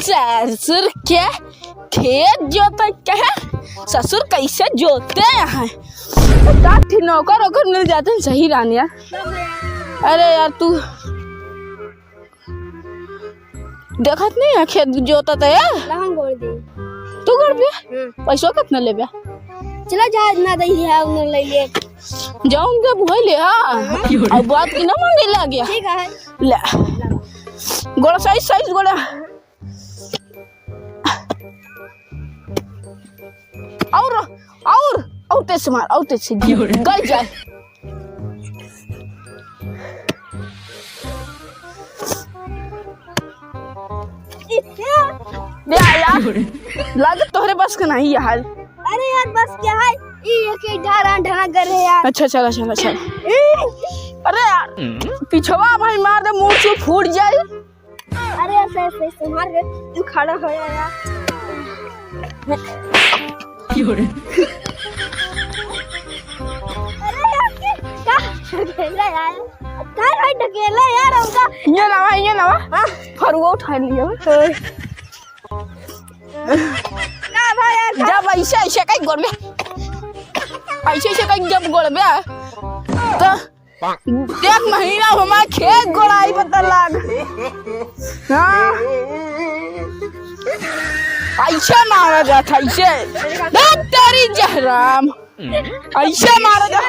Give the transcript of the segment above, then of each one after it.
ससुर के खेत जोता क्या? ससुर कैसे जोते हैं? काठी नौकर वोकर मिल जाते हैं सही रानी यार। अरे यार तू देखत नहीं है खेत जोता था यार। तू कर भी पैसा कितना ले बिया? चला जा ना दही है उन ले ले जाऊंगे बुझे ले। हां अब बात की ना मांगे ला गया। ठीक है ले गोड़ा साइज गोड़ा और तेज मार और तेज गल जाए। यार लाग तोहरे बस का नहीं यार। अरे यार बस क्या है ये के ढाना कर है यार। अच्छा चला अरे यार पिछवा भाई मार दे मुंह से फूट जाए। अरे ऐसे संभाल के तू खड़ा हो यार। अरे यार क्या ढकेला यार काय ढकेला यार हमका ये ना हां फरुआ उठा लिया। का भाई यार जब ऐसे कहीं गोड़ में ऐसे कहीं जब गोड़ में तो एक महीना हमारा खेत गोड़ाई पता लाग। हाँ ऐसे मारा जाता ऐसे तेरी जहराम ऐसे मारा जा।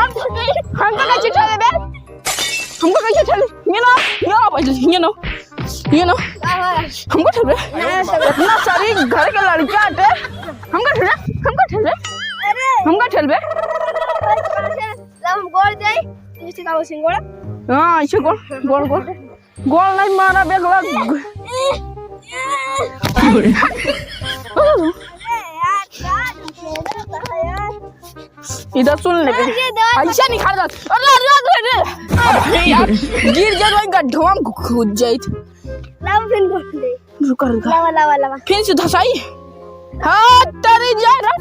हमको कैसे चले बे? हमको कैसे चले? ये ना हमको ठहरे इतना सारी घर के लड़कियां आते हमको ठहरे हम गोल जाए इसे का सिंगोड़ा। हां ऐसे गोल नहीं मारा बेगला। इधर सुन ले ऐसा नहीं खा जा। अरे यार गिर जाए तो गड्ढवा में कूद जाए। लावा फिर गोल दे रुक लावा फिर से धसाई। हां तेरी जा रहा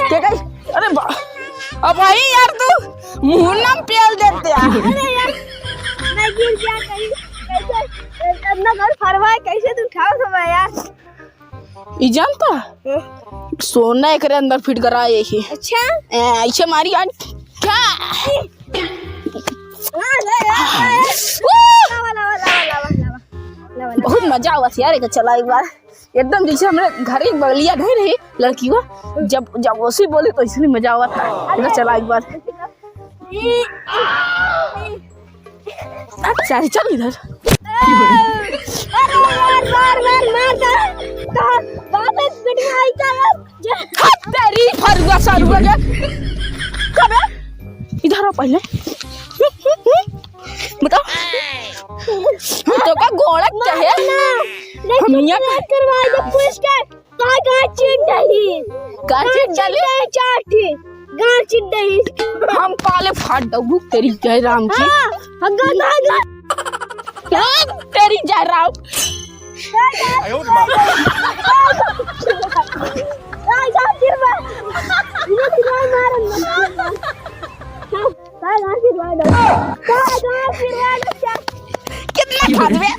क्या कही? अरे अब भाई यार तू मुंह नाम पेल देते यार। अरे यार मैं गिर गया कहीं कैसे अपना घर फरवाए कैसे तू उठाओ सब यार। ई जानता सोना एक अंदर फिट करा यही। अच्छा ऐसे मारी आज क्या? बहुत मजा आवा यार। एक चला एक बार एकदम जैसे हमारे घर एक बगलिया नहीं रही लड़की को जब उसी बोली तो इसलिए मजा आवा था। इधर चला एक बार। अच्छा चल इधर। तेरी फरुआ सारुआ कब इधर आ पहले बताओ तो का गोलक चाहिए हम यहाँ करवा दे पुलिस के का चीट दही चाटी गांव चीट दही हम पाले फाड़ दऊ तेरी जय राम की। हगा क्या तेरी जय राम कितना खादवे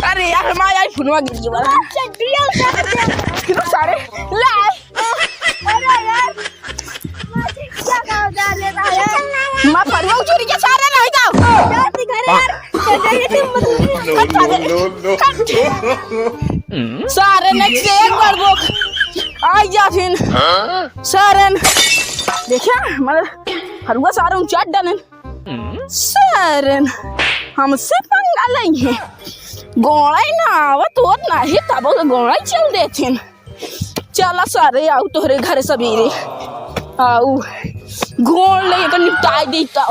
अरे यार हमारा फोनवा गिर गया वाला कितना सारे ले। अरे यार क्या काम कर लेता है मां फरवा चोरी के सारे रह जाओ जाती घर यार सारे नेक्स्ट एक बार वो आ जा फिर सारे देखिए मतलब फरवा सारे चाट डाले सारे हमसे पंगा लेंगे। गोड़ाई ना आवत होत नाही तब गोड़ाई चल देथिन। चला सारे आओ तोहरे घर सबेरे आओ गोड़ ले निपटाई देता।